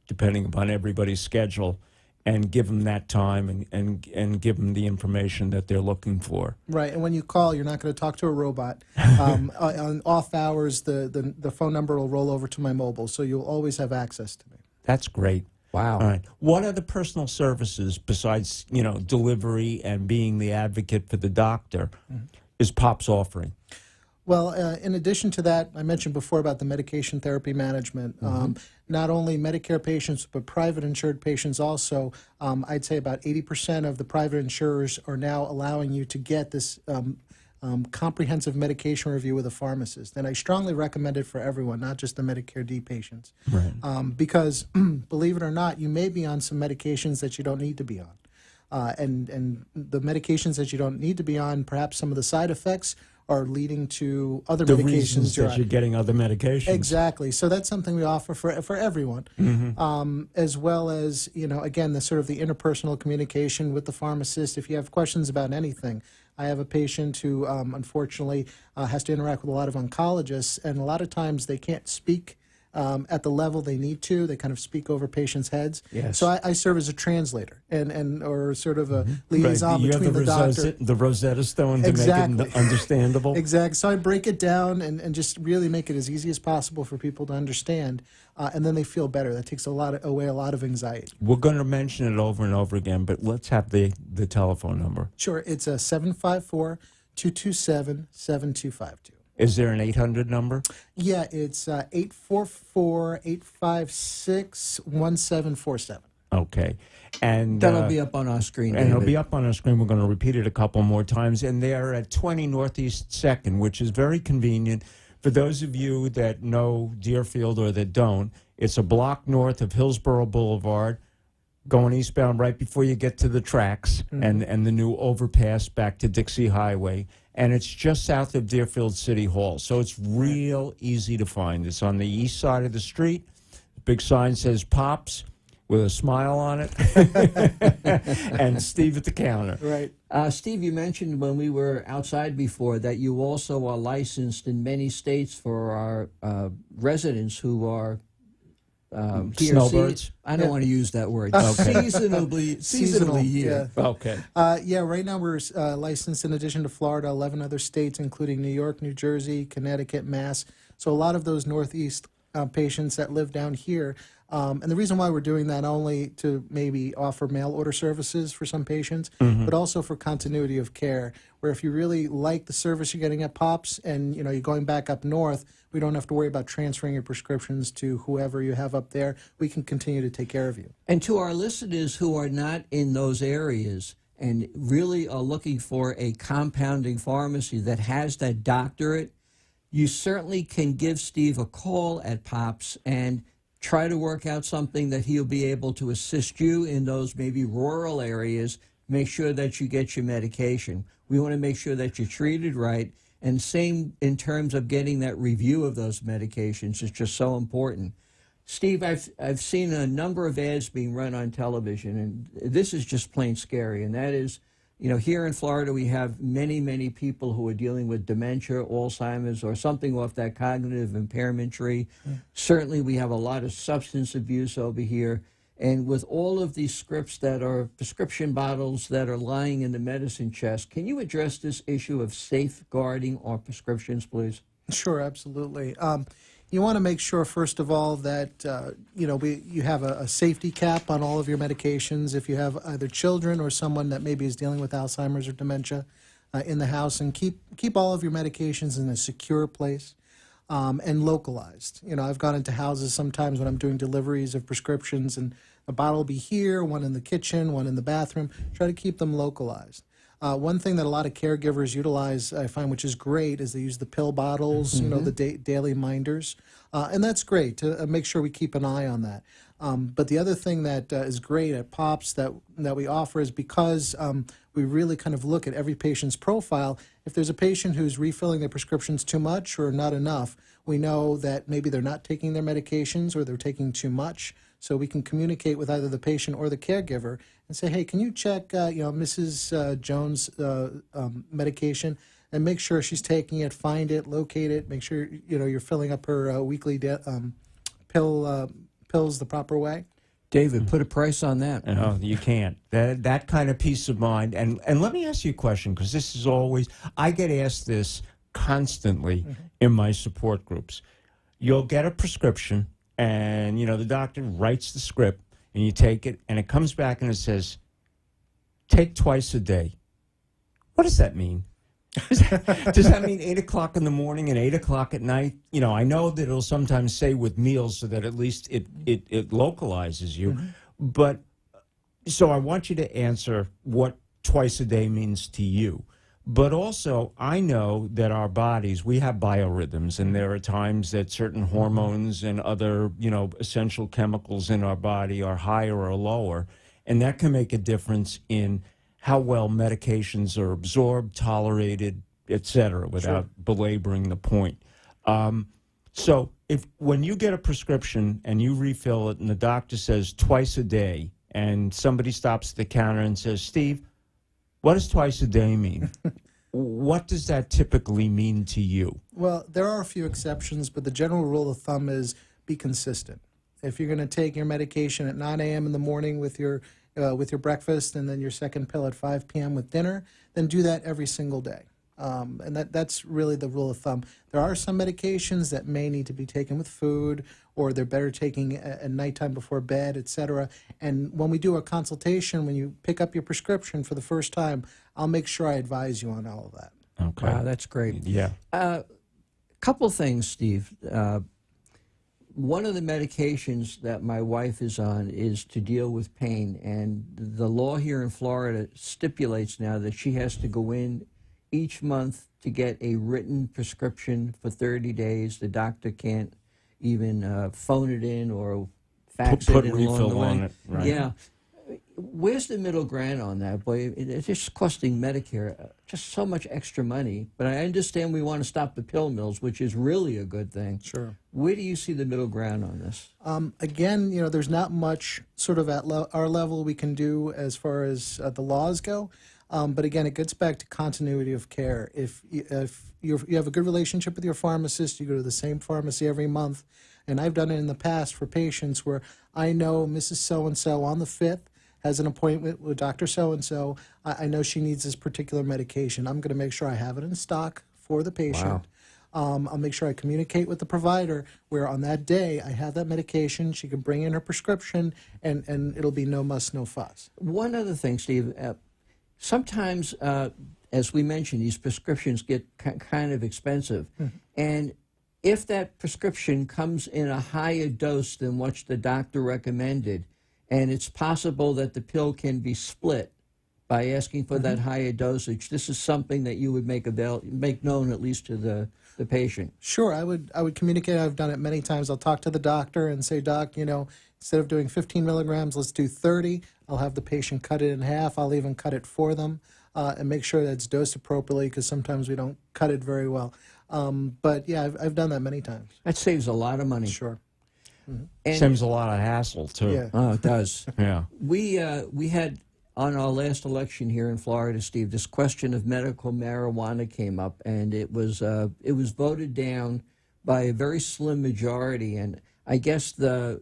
depending upon everybody's schedule, and give them that time and give them the information that they're looking for. Right, and when you call, you're not going to talk to a robot. On off hours, the phone number will roll over to my mobile, so you'll always have access to me. That's great. Wow. All right. What other personal services besides, delivery and being the advocate for the doctor is POPs offering? Well, in addition to that, I mentioned before about the medication therapy management. Not only Medicare patients, but private insured patients also. I'd say about 80% of the private insurers are now allowing you to get this comprehensive medication review with a pharmacist. And I strongly recommend it for everyone, not just the Medicare D patients. Right. Because, believe it or not, you may be on some medications that you don't need to be on. And the medications that you don't need to be on, perhaps some of the side effects are leading to other The medications reasons that you're getting other medications. Exactly. So that's something we offer for everyone, as well as, again, the sort of the interpersonal communication with the pharmacist. If you have questions about anything, I have a patient who, unfortunately, has to interact with a lot of oncologists, and a lot of times they can't speak at the level they need to. They kind of speak over patients' heads. Yes. So I serve as a translator or sort of a liaison You between have the doctor. The Rosetta Stone to Exactly. make it understandable. Exactly. So I break it down and just really make it as easy as possible for people to understand, and then they feel better. That takes away a lot of anxiety. We're going to mention it over and over again, but let's have the telephone number. Sure. It's a 754-227-7252. Is there an 800 number? Yeah, it's 844-856-1747. Okay. And That'll be up on our screen, And it'll David. be up on our screen. We're going to repeat it a couple more times. And they're at 20 Northeast 2nd, which is very convenient. For those of you that know Deerfield or that don't, it's a block north of Hillsborough Boulevard, going eastbound right before you get to the tracks and the new overpass back to Dixie Highway. And it's just south of Deerfield City Hall. So it's real easy to find. It's on the east side of the street. The big sign says Pops with a smile on it. And Steve at the counter. Right. Steve, you mentioned when we were outside before that you also are licensed in many states for our residents who are Snowbirds? I don't want to use that word. Okay. Seasonally here. Yeah. Okay. Yeah, right now we're licensed in addition to Florida, 11 other states, including New York, New Jersey, Connecticut, Mass. So a lot of those Northeast patients that live down here. And the reason why we're doing that, not only to maybe offer mail order services for some patients, but also for continuity of care, where if you really like the service you're getting at POPs and you're going back up north, we don't have to worry about transferring your prescriptions to whoever you have up there. We can continue to take care of you. And to our listeners who are not in those areas and really are looking for a compounding pharmacy that has that doctorate, you certainly can give Steve a call at POPs and try to work out something that he'll be able to assist you in those maybe rural areas. Make sure that you get your medication. We want to make sure that you're treated right. And same in terms of getting that review of those medications is just so important. Steve, I've seen a number of ads being run on television, and this is just plain scary. And that is, here in Florida, we have many, many people who are dealing with dementia, Alzheimer's, or something off that cognitive impairment tree. Certainly, we have a lot of substance abuse over here. And with all of these scripts that are prescription bottles that are lying in the medicine chest, can you address this issue of safeguarding our prescriptions, please? Sure, absolutely. You want to make sure, first of all, that you have a safety cap on all of your medications. If you have either children or someone that maybe is dealing with Alzheimer's or dementia in the house, and keep all of your medications in a secure place. And localized. I've gone into houses sometimes when I'm doing deliveries of prescriptions, and a bottle will be here, one in the kitchen, one in the bathroom. Try to keep them localized. One thing that a lot of caregivers utilize, I find, which is great, is they use the pill bottles, the daily minders. And that's great to make sure we keep an eye on that. But the other thing that is great at POPs that we offer is because we really kind of look at every patient's profile. If there's a patient who's refilling their prescriptions too much or not enough, we know that maybe they're not taking their medications or they're taking too much. So we can communicate with either the patient or the caregiver and say, hey, can you check Mrs. Jones' medication? and make sure she's taking it, find it, locate it, make sure you're filling up her weekly pills the proper way. David, put a price on that. No, you can't. That kind of peace of mind. And let me ask you a question, because this is always, I get asked this constantly in my support groups. You'll get a prescription, and, the doctor writes the script, and you take it, and it comes back and it says, take twice a day. What does that mean? Does that mean 8 o'clock in the morning and 8 o'clock at night? I know that it'll sometimes say with meals so that at least it localizes you. But so I want you to answer what twice a day means to you. But also, I know that our bodies, we have biorhythms, and there are times that certain hormones and other, essential chemicals in our body are higher or lower, and that can make a difference in how well medications are absorbed, tolerated, et cetera, without belaboring the point. So when you get a prescription and you refill it and the doctor says twice a day, and somebody stops at the counter and says, Steve, what does twice a day mean? What does that typically mean to you? Well, there are a few exceptions, but the general rule of thumb is be consistent. If you're going to take your medication at 9 a.m. in the morning with your breakfast and then your second pill at 5 p.m. with dinner, then do that every single day. And that's really the rule of thumb. There are some medications that may need to be taken with food, or they're better taking at nighttime before bed, etc. And when we do a consultation, when you pick up your prescription for the first time, I'll make sure I advise you on all of that. Okay. Wow, that's great. Yeah. Couple things, Steve. One of the medications that my wife is on is to deal with pain, and the law here in Florida stipulates now that she has to go in each month to get a written prescription for 30 days. The doctor can't even phone it in or fax Put it in along the refill way. on it. Right. Yeah. Where's the middle ground on that? Boy, it's just costing Medicare just so much extra money. But I understand we want to stop the pill mills, which is really a good thing. Sure. Where do you see the middle ground on this? Again, there's not much sort of at our level we can do as far as the laws go. But again, it gets back to continuity of care. If you have a good relationship with your pharmacist, you go to the same pharmacy every month. And I've done it in the past for patients where I know Mrs. So-and-so on the 5th has an appointment with Dr. So-and-so. I know she needs this particular medication. I'm going to make sure I have it in stock for the patient. Wow. I'll make sure I communicate with the provider where on that day I have that medication. She can bring in her prescription, and it'll be no muss, no fuss. One other thing, Steve. Sometimes, as we mentioned, these prescriptions get kind of expensive. And if that prescription comes in a higher dose than what the doctor recommended, and it's possible that the pill can be split by asking for that higher dosage, this is something that you would make known at least to the patient. Sure, I would communicate. I've done it many times. I'll talk to the doctor and say, Doc, instead of doing 15 milligrams, let's do 30. I'll have the patient cut it in half. I'll even cut it for them and make sure that it's dosed appropriately, because sometimes we don't cut it very well. But yeah, I've done that many times. That saves a lot of money. Sure. And, Saves a lot of hassle, too. Yeah. Oh, it does. Yeah. We had, on our last election here in Florida, Steve, this question of medical marijuana came up, and it was voted down by a very slim majority. And I guess the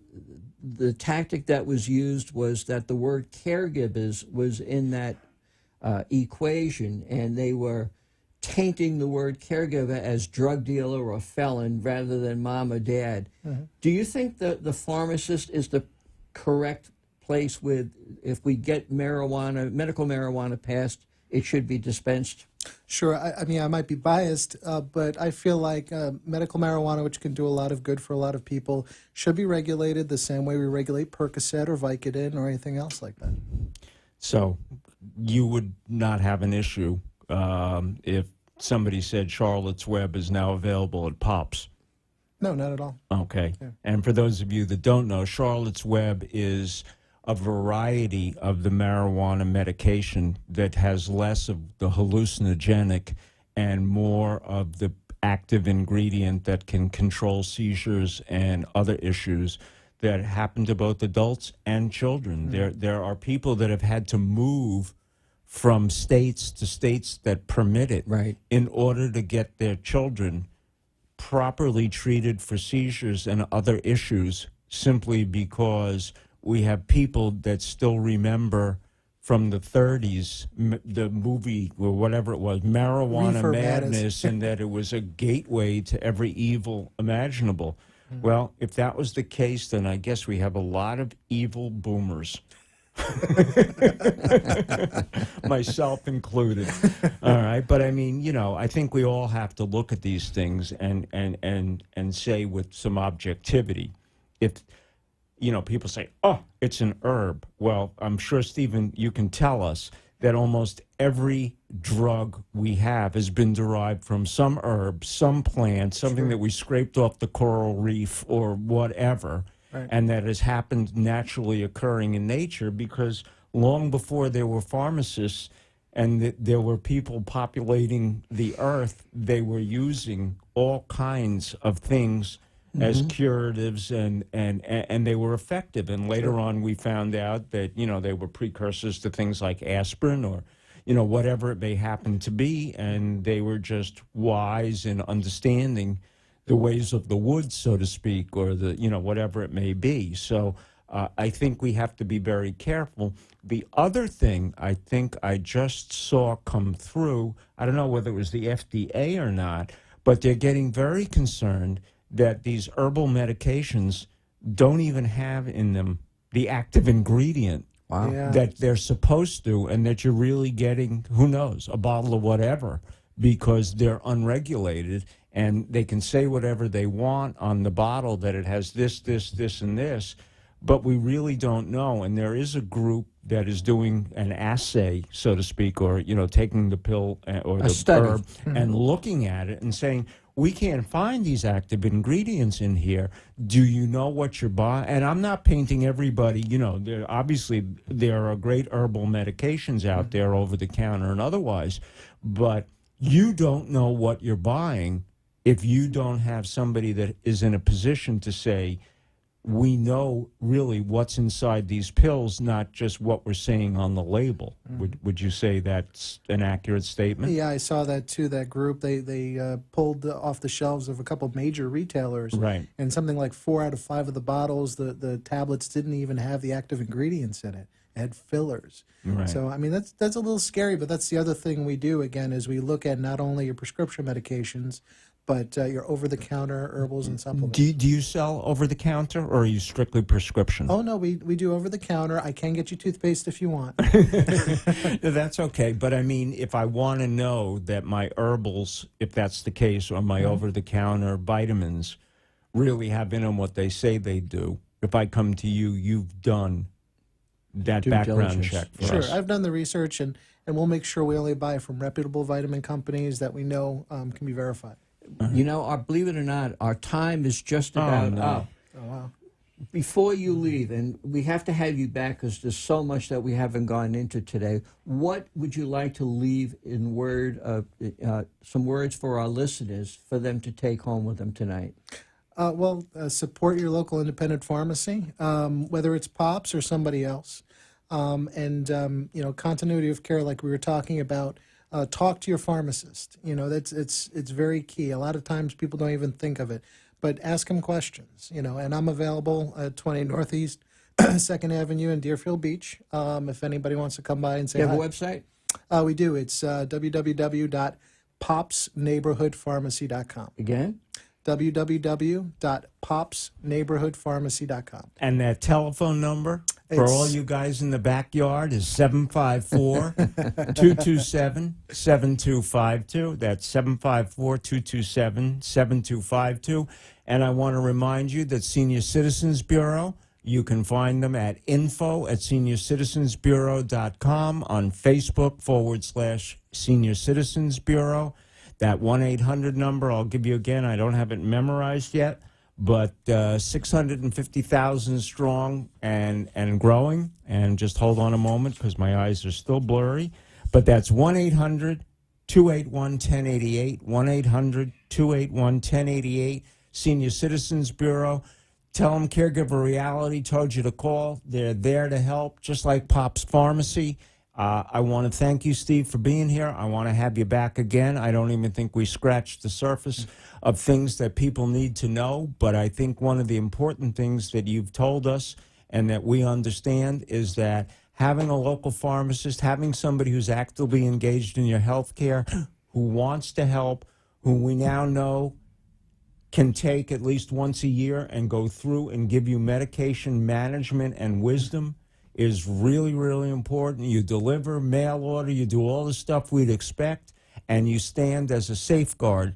tactic that was used was that the word caregivers was in that equation, and they were tainting the word caregiver as drug dealer or felon rather than mom or dad. Do you think that the pharmacist is the correct place if we get medical marijuana passed, it should be dispensed? Sure. I mean, I might be biased, but I feel like medical marijuana, which can do a lot of good for a lot of people, should be regulated the same way we regulate Percocet or Vicodin or anything else like that. So you would not have an issue if somebody said Charlotte's Web is now available at Pops? No, not at all. Okay. Yeah. And for those of you that don't know, Charlotte's Web is a variety of the marijuana medication that has less of the hallucinogenic and more of the active ingredient that can control seizures and other issues that happen to both adults and children. There are people that have had to move from states to states that permit it Right. in order to get their children properly treated for seizures and other issues, simply because we have people that still remember from the 30s, the movie or whatever it was, Marijuana Reefer Madness, and that it was a gateway to every evil imaginable. Well, if that was the case, then I guess we have a lot of evil boomers. Myself included. All right. But I mean, you know, I think we all have to look at these things and say with some objectivity, if, you know, people say, oh, it's an herb. Well, I'm sure, Stephen, you can tell us that almost every drug we have has been derived from some herb, some plant, something that we scraped off the coral reef or whatever. Right. And that has happened naturally occurring in nature, because long before there were pharmacists and there were people populating the earth, they were using all kinds of things as curatives, and they were effective. And later on we found out that, you know, they were precursors to things like aspirin or, you know, whatever it may happen to be, and they were just wise in understanding the ways of the woods, so to speak, or the, you know, whatever it may be. So I think we have to be very careful. The other thing I think I just saw come through, I don't know whether it was the FDA or not, but they're getting very concerned that these herbal medications don't even have in them the active ingredient that they're supposed to, and that you're really getting, who knows, a bottle of whatever, because they're unregulated. And they can say whatever they want on the bottle, that it has this, this, this, and this, but we really don't know. And there is a group that is doing an assay, so to speak, or, you know, taking the pill or the herb and looking at it and saying, we can't find these active ingredients in here. Do you know what you're buying? And I'm not painting everybody, you know, obviously there are great herbal medications out there over the counter and otherwise, but you don't know what you're buying if you don't have somebody that is in a position to say, we know really what's inside these pills, not just what we're saying on the label. Would you say that's an accurate statement? Yeah, I saw that too. That group, they pulled off the shelves of a couple major retailers. Right. And something like 4 out of 5 of the bottles, the tablets didn't even have the active ingredients in it. It had fillers. Right. So, I mean, that's a little scary, but that's the other thing we do, again, is we look at not only your prescription medications, but your over-the-counter herbals and supplements. Do you sell over-the-counter, or are you strictly prescription? Oh, no, we do over-the-counter. I can get you toothpaste if you want. That's okay. But, I mean, if I want to know that my herbals, if that's the case, or my over-the-counter vitamins really have in them what they say they do, if I come to you, you've done that Due background diligence. check for Sure, us. I've done the research, and we'll make sure we only buy from reputable vitamin companies that we know can be verified. You know, believe it or not, our time is just about up. Oh, wow. Before you leave, and we have to have you back because there's so much that we haven't gone into today, what would you like to leave in some words for our listeners for them to take home with them tonight? Support your local independent pharmacy, whether it's Pops or somebody else. Continuity of care, like we were talking about. Talk to your pharmacist. You know, it's very key. A lot of times people don't even think of it, but ask them questions. You know, and I'm available at 20 Northeast 2nd Avenue in Deerfield Beach. If anybody wants to come by and say You have hi. a website? We do. It's www.popsneighborhoodpharmacy.com. Again? www.popsneighborhoodpharmacy.com. And that telephone number for all you guys in the backyard is 754-227-7252. That's 754-227-7252. And I want to remind you that Senior Citizens Bureau, you can find them at info@seniorcitizensbureau.com, on Facebook /Senior Citizens Bureau. That 1-800 number, I'll give you again. I don't have it memorized yet, but 650,000 strong and growing. And just hold on a moment because my eyes are still blurry. But that's 1-800-281-1088, 1-800-281-1088, Senior Citizens Bureau. Tell them Caregiver Reality told you to call. They're there to help, just like Pop's Pharmacy. I want to thank you, Steve, for being here. I want to have you back again. I don't even think we scratched the surface of things that people need to know, but I think one of the important things that you've told us and that we understand is that having a local pharmacist, having somebody who's actively engaged in your health care, who wants to help, who we now know can take at least once a year and go through and give you medication management and wisdom is really, really important. You deliver, mail order, you do all the stuff we'd expect, and you stand as a safeguard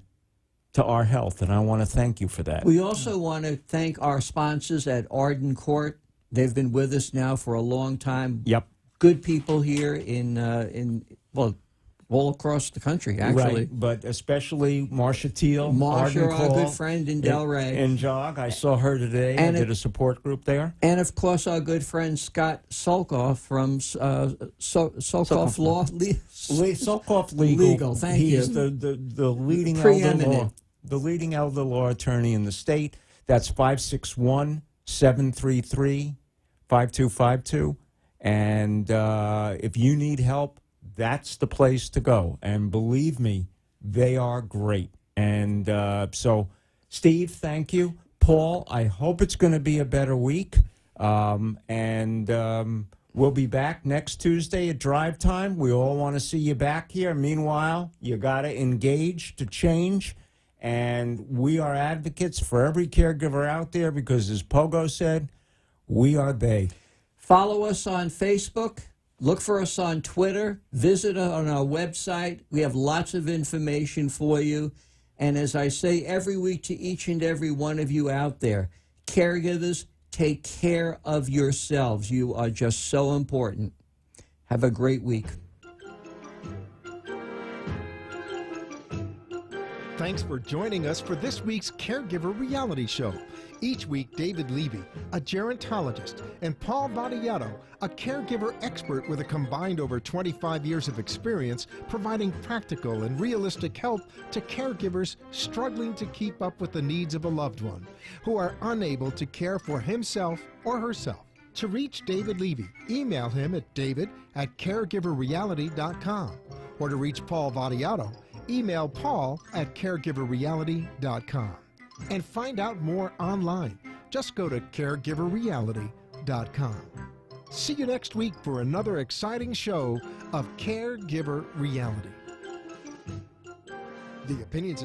to our health, and I want to thank you for that. We also want to thank our sponsors at Arden Court. They've been with us now for a long time. Yep. Good people here in all across the country, actually. Right, but especially Marcia Teal, Marcia, Arden our Call, good friend in Delray. In Jog. I saw her today. And I did a support group there. And, of course, our good friend Scott Solkoff from Solkoff Law. Solkoff Legal. Thank He's you. the leading Preeminent. elder law, the leading elder law attorney in the state. That's 561-733-5252. And if you need help, that's the place to go. And believe me, they are great. And so, Steve, thank you. Paul, I hope it's going to be a better week. We'll be back next Tuesday at drive time. We all want to see you back here. Meanwhile, you got to engage to change. And we are advocates for every caregiver out there because, as Pogo said, we are they. Follow us on Facebook. Look for us on Twitter. Visit us on our website. We have lots of information for you. And as I say every week to each and every one of you out there, caregivers, take care of yourselves. You are just so important. Have a great week. Thanks for joining us for this week's Caregiver Reality Show. Each week, David Levy, a gerontologist, and Paul Vadiato, a caregiver expert with a combined over 25 years of experience, providing practical and realistic help to caregivers struggling to keep up with the needs of a loved one who are unable to care for himself or herself. To reach David Levy, email him at david@caregiverreality.com. Or to reach Paul Vadiato, email paul@caregiverreality.com. And find out more online. Just go to caregiverreality.com. See you next week for another exciting show of Caregiver Reality. The opinions